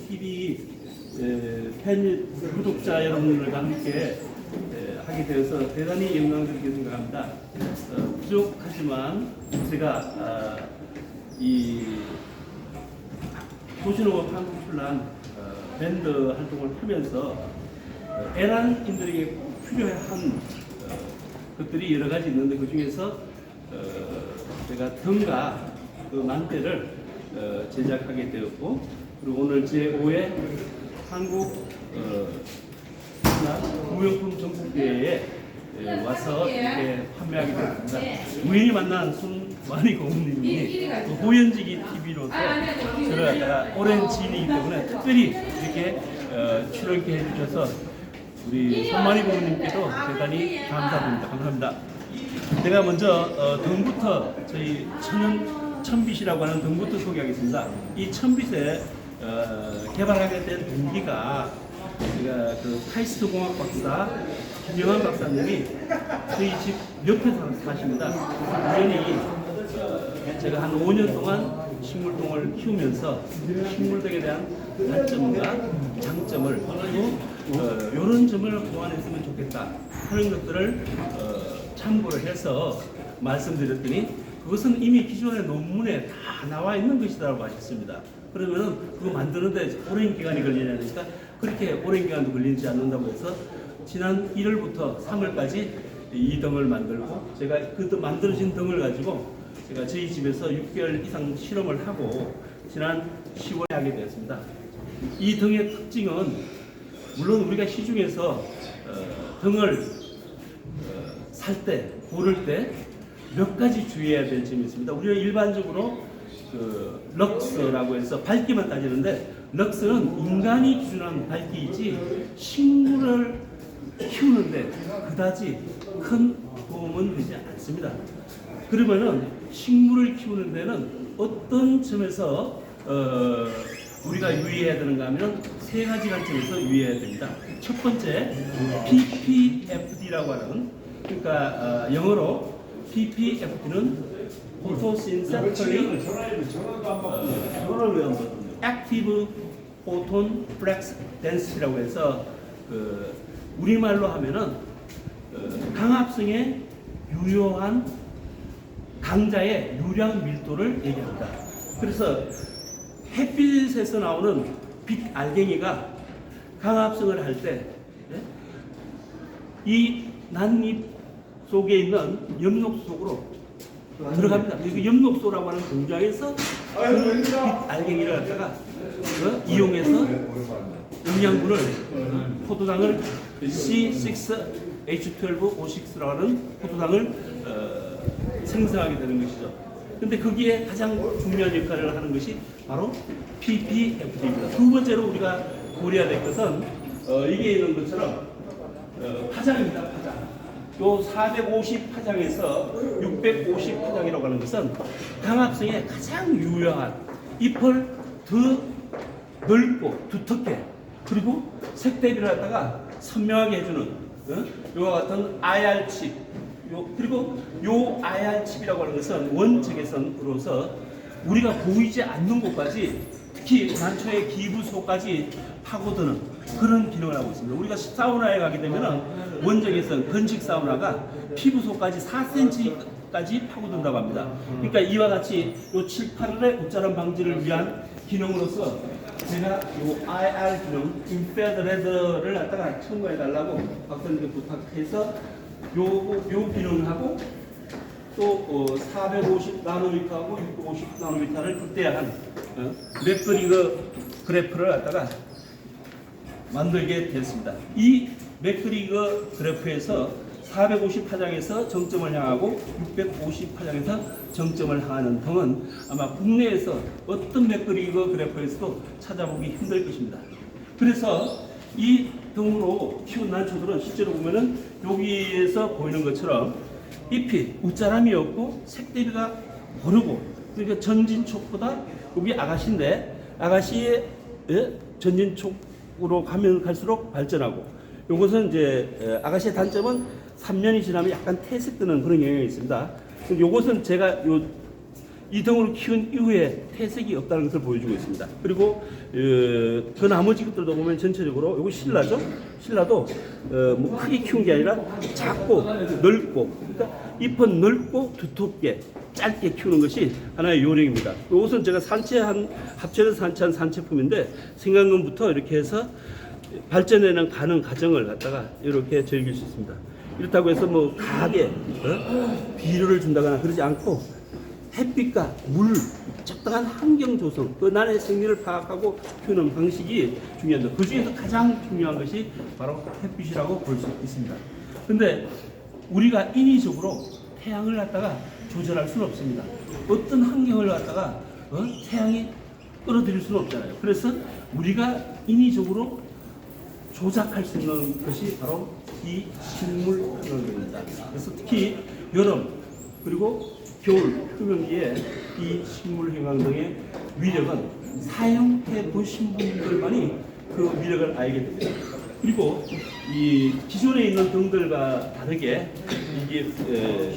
TV 팬 구독자 여러분들과 함께 하게 되어서 대단히 영광스럽게 생각합니다. 부족하지만 제가 이 도시농업 한국출란 밴드 활동을 하면서 애란인들에게 꼭 필요한 것들이 여러 가지 있는데 그 중에서 제가 등가 그 만대를 제작하게 되었고, 그리고 오늘 제5회 한국 무용품 전국대회에 와서 이렇게 판매하게 되었습니다. 우연히 만난 손만희 고문님이 호연지기 TV로서 저를 갖다가 오랜 지인이기 때문에 특별히 이렇게 출연케 해주셔서 우리 손만희 고문님께도 대단히 감사드립니다. 감사합니다. 제가 먼저 등부터 저희 천빛이라고 하는 등부터 소개하겠습니다. 이 천빛에 개발하게 된 동기가 제가 그 카이스트 공학 박사 김영환 박사님이 저희 집 옆에 사십니다. 우연히 제가 한 5년 동안 식물동을 키우면서 식물등에 대한 단점과 장점을 그리고 이런 점을 보완했으면 좋겠다 하는 것들을 참고를 해서 말씀드렸더니 그것은 이미 기존의 논문에 다 나와 있는 것이라고 하셨습니다. 그러면 그거 만드는데 오랜 기간이 걸리지 않으니까 그렇게 오랜 기간도 걸리지 않는다고 해서 지난 1월부터 3월까지 이 등을 만들고, 제가 그 만들어진 등을 가지고 제가 저희 집에서 6개월 이상 실험을 하고 지난 10월에 하게 되었습니다. 이 등의 특징은 물론 우리가 시중에서 등을 살 때, 고를 때 몇 가지 주의해야 될 점이 있습니다. 우리가 일반적으로 그 럭스라고 해서 밝기만 따지는데, 럭스는 인간이 기준한 밝기이지 식물을 키우는데 그다지 큰 도움은 되지 않습니다. 그러면은 식물을 키우는 데는 어떤 점에서 우리가 유의해야 되는가 하면 세 가지 관점에서 유의해야 됩니다. 첫 번째, PPFD라고 하는, 그러니까 영어로 PPFD는 Photosynthetic Active Photon Flex Density라고 해서 우리말로 하면은 강합성의 유효한 강자의 유량 밀도를 얘기합니다. 그래서 햇빛에서 나오는 빛 알갱이가 강합성을 할 때 이 난잎 속에 있는 엽록소 속으로 들어갑니다. 그 엽록소라고 하는 공장에서 그 빛 알갱이를 갖다가 이용해서 영양분을 포도당을 C6H12O6라고 하는 포도당을 생성하게 되는 것이죠. 근데 거기에 가장 중요한 역할을 하는 것이 바로 PPFD입니다. 두 번째로 우리가 고려해야 될 것은 이게 있는 것처럼 파장입니다. 파장. 요 450 파장에서 650 파장이라고 하는 것은 강합성에 가장 유효한, 잎을 더 넓고 두텁게 그리고 색 대비를 갖다가 선명하게 해주는 요와 같은 IR칩, 그리고 요 IR칩이라고 하는 것은 원적외선으로서 우리가 보이지 않는 곳까지, 특히 난초의 기부소까지 파고드는 그런 기능을 하고 있습니다. 우리가 사우나에 가게 되면 원적외선 건식 사우나가 피부소까지 4cm까지 파고든다고 합니다. 그러니까 이와 같이 요 7, 8월의 옷자람 방지를 위한 기능으로서 제가 요 IR 기능, 인페드 레더를 갖다가 첨가해 달라고 박사님께 부탁해서 요 기능하고 또 450 나노미터하고 650 나노미터를 극대화한 맥그리거 그래프를 갖다가 만들게 됐습니다. 이 맥그리거 그래프에서 450 파장에서 정점을 향하고 650 파장에서 정점을 향하는 등은 아마 국내에서 어떤 맥그리거 그래프에서도 찾아보기 힘들 것입니다. 그래서 이 등으로 키운 난초들은 실제로 보면은 여기에서 보이는 것처럼 잎이 웃자람이 없고 색 대비가 고르고, 그러니까 전진촉보다 여기 아가씨인데 아가씨의 전진촉으로 가면 갈수록 발전하고, 이것은 이제 아가씨의 단점은 3년이 지나면 약간 퇴색되는 그런 영향이 있습니다. 이것은 제가 요 이 등으로 키운 이후에 퇴색이 없다는 것을 보여주고 있습니다. 그리고 그 나머지 것들도 보면 전체적으로 이거 신라죠. 신라도 뭐 크게 키운 게 아니라 작고 넓고, 그러니까 잎은 넓고 두텁게 짧게 키우는 것이 하나의 요령입니다. 이것은 제가 합체해서 산채한 산채품인데 생강근부터 이렇게 해서 발전에는 가는 과정을 갖다가 이렇게 즐길 수 있습니다. 이렇다고 해서 뭐 과하게 비료를 준다거나 그러지 않고 햇빛과 물, 적당한 환경 조성, 그 난의 생리를 파악하고 키우는 방식이 중요합니다. 그 중에서 가장 중요한 것이 바로 햇빛이라고 볼 수 있습니다. 근데 우리가 인위적으로 태양을 갖다가 조절할 수는 없습니다. 어떤 환경을 갖다가 태양이 끌어들일 수는 없잖아요. 그래서 우리가 인위적으로 조작할 수 있는 것이 바로 이 식물 환경입니다. 그래서 특히 여름 그리고 겨울 휴면기에 이 식물 형광등의 위력은 사용해 보신 분들만이 그 위력을 알게 됩니다. 그리고 이 기존에 있는 등들과 다르게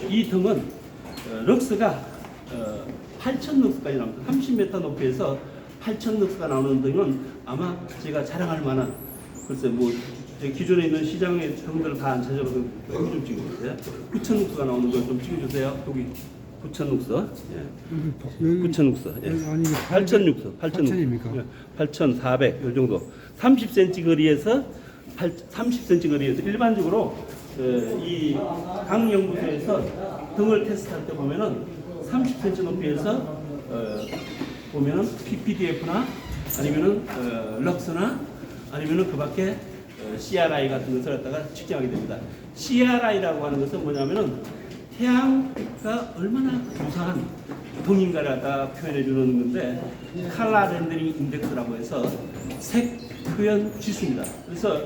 이 등은 럭스가 8,000럭스까지 나옵니다. 30m 높이에서 8,000럭스가 나오는 등은 아마 제가 자랑할 만한, 글쎄 뭐 기존에 있는 시장의 등들을 다 안 찾아봐도 여기 좀 찍어주세요. 9,000럭스가 나오는 걸 좀 찍어주세요. 여기 9,000럭스, 9,000럭스, 8,000럭스, 8,400 이 정도. 30cm 거리에서 30cm 거리에서 일반적으로 이 강연구소에서 등을 테스트할 때 보면은 30cm 높이에서 보면은 PPDF나 아니면은 럭스나 아니면은 그 밖에 CRI 같은 것을 갖다가 측정하게 됩니다. CRI라고 하는 것은 뭐냐면은 태양빛과 얼마나 유사한 등인가를 갖다 표현해 주는 건데, 컬러 렌더링 인덱스라고 해서 색 표현 지수입니다. 그래서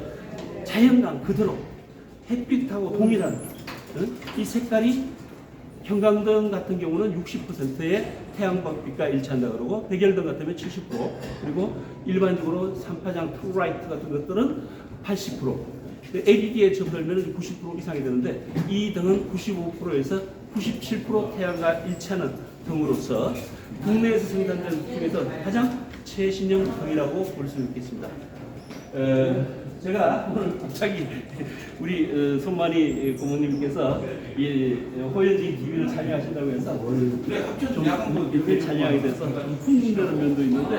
자연광 그대로 햇빛하고 동일한 이 색깔이 형광등 같은 경우는 60%의 태양빛과 일치한다 그러고, 백열등 같으면 70%, 그리고 일반적으로 삼파장 투라이트 같은 것들은 80%, LED에 접하면 90% 이상이 되는데 이 등은 95%에서 97% 태양과 일치하는 등으로서 국내에서 생산된 중에서 가장 최신형 등이라고 볼 수 있겠습니다. 제가 오늘 갑자기 우리 손만희 고모님께서 이 호연지 TV를 촬영하신다고 해서 좀 이렇게 촬영하게 돼서 좀 흥분되는 면도 있는데,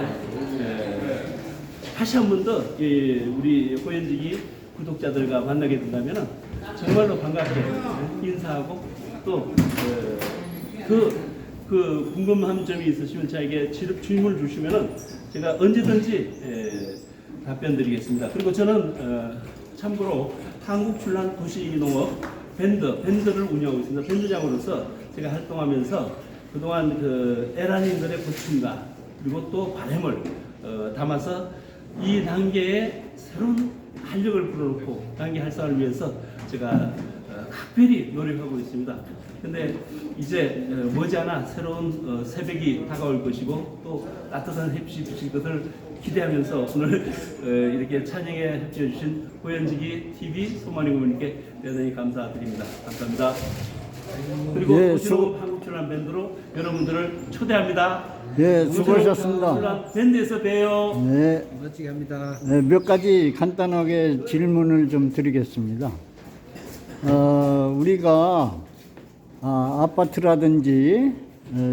다시 한 번 더 우리 호연지기 구독자들과 만나게 된다면 정말로 반갑게 인사하고 또 그 궁금한 점이 있으시면 저에게 질문을 주시면은 제가 언제든지 답변 드리겠습니다. 그리고 저는 참고로 한국출란 도시농업 밴드를 운영하고 있습니다. 밴드장으로서 제가 활동하면서 그동안 그 에란인들의 고충과 그리고 또 바람을 담아서 이 단계에 새로운 활력을 불어넣고 단계 활성화를 위해서 제가 각별히 노력하고 있습니다. 근데 이제 머지않아 새로운 새벽이 다가올 것이고 또 따뜻한 햇빛이 비칠 것을 기대하면서 오늘 이렇게 촬영에 협조해 주신 호연지기 TV 손만희 고모님께 대단히 감사드립니다. 감사합니다. 그리고 도시농업 한국출란 밴드로 여러분들을 초대합니다. 예, 수고하셨습니다. 밴드에서 봬요. 네, 멋지게 합니다. 네, 몇 가지 간단하게 질문을 좀 드리겠습니다. 우리가 아파트라든지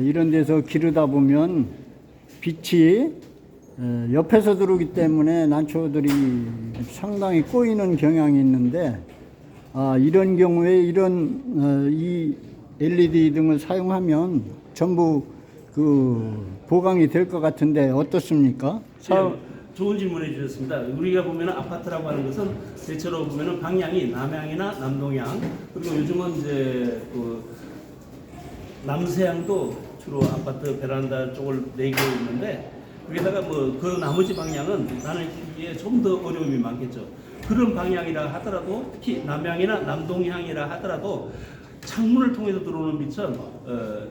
이런 데서 기르다 보면 빛이 옆에서 들어오기 때문에 난초들이 상당히 꼬이는 경향이 있는데, 이런 경우에 이 LED 등을 사용하면 전부 그 보강이 될 것 같은데 어떻습니까? 좋은 질문해 주셨습니다. 우리가 보면 아파트라고 하는 것은 대체로 보면 방향이 남향이나 남동향, 그리고 요즘은 이제 그 남서향도 주로 아파트 베란다 쪽을 내고 있는데, 거기다가 뭐 그 나머지 방향은 나는 이게 좀 더 어려움이 많겠죠. 그런 방향이라 하더라도, 특히 남향이나 남동향이라 하더라도 창문을 통해서 들어오는 빛은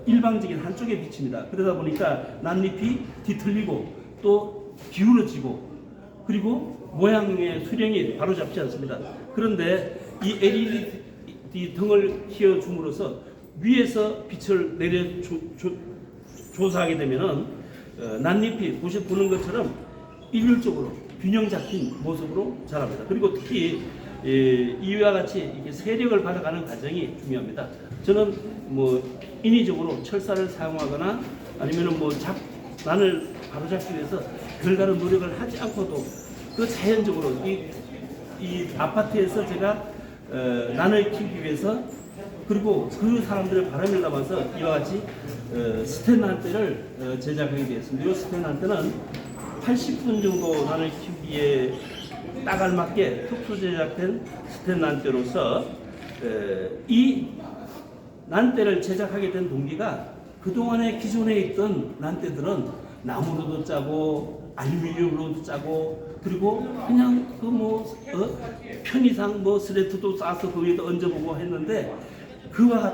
일방적인 한쪽의 빛입니다. 그러다 보니까 난잎이 뒤틀리고 또 기울어지고 그리고 모양의 수령이 바로 잡지 않습니다. 그런데 이 LED 등을 씌워줌으로써 위에서 빛을 조사하게 되면은 난잎이 보는 것처럼 일률적으로 균형 잡힌 모습으로 자랍니다. 그리고 특히 이와 같이 이렇게 세력을 받아가는 과정이 중요합니다. 저는 뭐 인위적으로 철사를 사용하거나 아니면은 뭐 난을 바로잡기 위해서 별다른 노력을 하지 않고도 그 자연적으로 이 아파트에서 제가 난을 키우기 위해서 그리고 그 사람들의 바람을 담아서 이와 같이 스텐 난대를 제작하게 되었습니다. 이 스텐 난대는 80분 정도 난을 키우기에 딱 알맞게 특수 제작된 스텐 난대로서 이 난대를 제작하게 된 동기가 그동안에 기존에 있던 난대들은 나무로도 짜고 알루미늄으로도 짜고 그리고 그냥 편의상 스레트도 싸서 거기에다 얹어보고 했는데 그와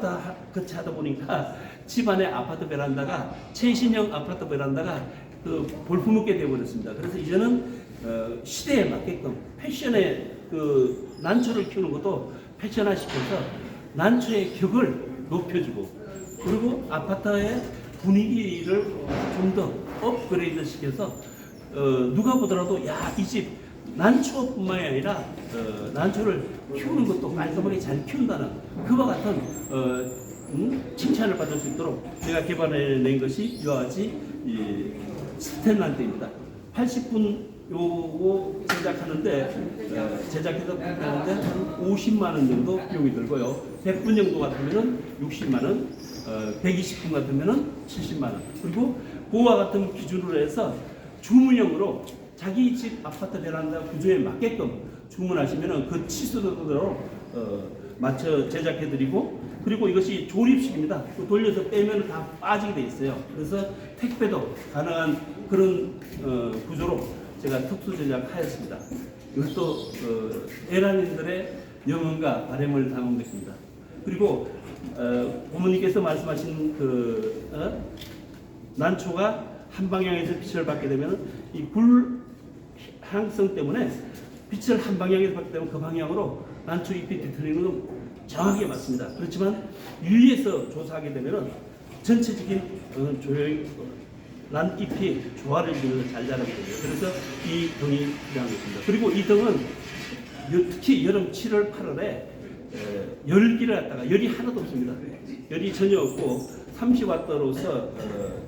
같이 하다 보니까 집안의 아파트 베란다가 최신형 아파트 베란다가 볼품없게 되어버렸습니다. 그래서 이제는 시대에 맞게끔 패션의 난초를 키우는 것도 패션화 시켜서 난초의 격을 높여주고 그리고 아파트의 분위기를 좀 더 업그레이드 시켜서 누가 보더라도 야, 이 집 난초뿐만이 아니라 난초를 키우는 것도 깔끔하게 잘 키운다는 그와 같은 칭찬을 받을 수 있도록 제가 개발해낸 것이 이와 같이 스텐 난대입니다. 80분 요거 제작해서 판매하는데 한 50만 원 정도 비용이 들고요. 100분 정도 같으면은 60만 원, 120분 같으면은 70만 원. 그리고 그와 같은 기준으로 해서 주문형으로 자기 집 아파트 베란다 구조에 맞게끔 주문하시면은 그 치수대로 맞춰 제작해드리고 그리고 이것이 조립식입니다. 돌려서 빼면 다 빠지게 돼 있어요. 그래서 택배도 가능한 그런 구조로 제가 특수 제작하였습니다. 이것도 에란인들의 영혼과 바람을 담은 것입니다. 그리고 부모님께서 말씀하신 난초가 한 방향에서 빛을 받게 되면 이 불향성 때문에 빛을 한 방향에서 받게 되면 그 방향으로 난초 잎이 뒤틀리는 건 정확하게 맞습니다. 그렇지만 위에서 조사하게 되면 전체적인 난잎이 조화를 이루면서 잘 자라게 됩니다. 그래서 이 등이 필요한 것입니다. 그리고 이 등은 특히 여름 7월, 8월에 열기를 갖다가 열이 하나도 없습니다. 열이 전혀 없고 30W로서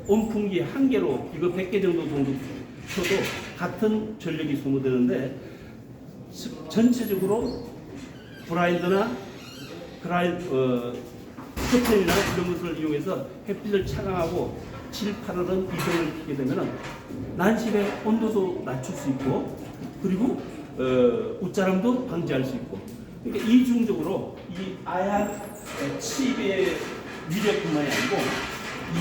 온풍기 한 개로 이거 100개 정도 쳐도 같은 전력이 소모되는데 전체적으로 브라인드나 커튼이나 이런 것을 이용해서 햇빛을 차광하고 7, 8월은 이 등을 켜게 되면 난실의 온도도 낮출 수 있고 그리고 웃자람도 방지할 수 있고 그러니까 이중적으로 이 아양 칩의 위력뿐만이 아니고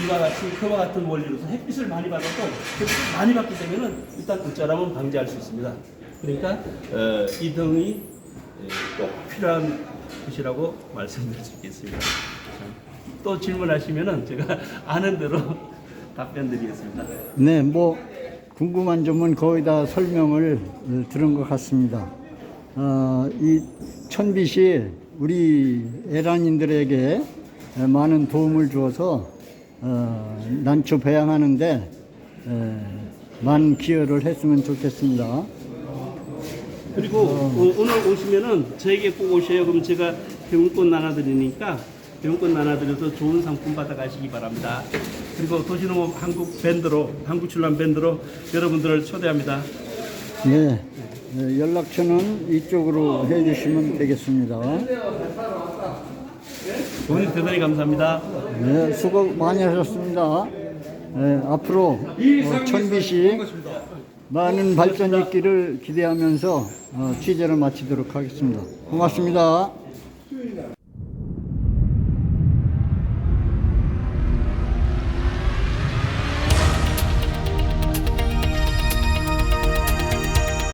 이와 같이 그와 같은 원리로서 햇빛을 많이 받아도 햇빛을 많이 받게 되면 일단 웃자람은 방지할 수 있습니다. 그러니까 이 등이 꼭 필요한 것이라고 말씀드릴 수 있겠습니다. 또 질문하시면은 제가 아는 대로 답변드리겠습니다. 네, 뭐 궁금한 점은 거의 다 설명을 들은 것 같습니다. 이 천빛이 우리 에란인들에게 많은 도움을 주어서 난초 배양하는데 많은 기여를 했으면 좋겠습니다. 그리고 오늘 오시면은 저에게 꼭 오셔요. 그럼 제가 병원권 나눠드리니까 병원권 나눠드려서 좋은 상품 받아가시기 바랍니다. 그리고 도시농업 한국 출란 밴드로 여러분들을 초대합니다. 네, 연락처는 이쪽으로 해주시면 되겠습니다. 오늘 대단히 감사합니다. 네, 수고 많이 하셨습니다. 네, 앞으로 천빛이 많은 발전이 있기를 기대하면서 취재를 마치도록 하겠습니다. 고맙습니다.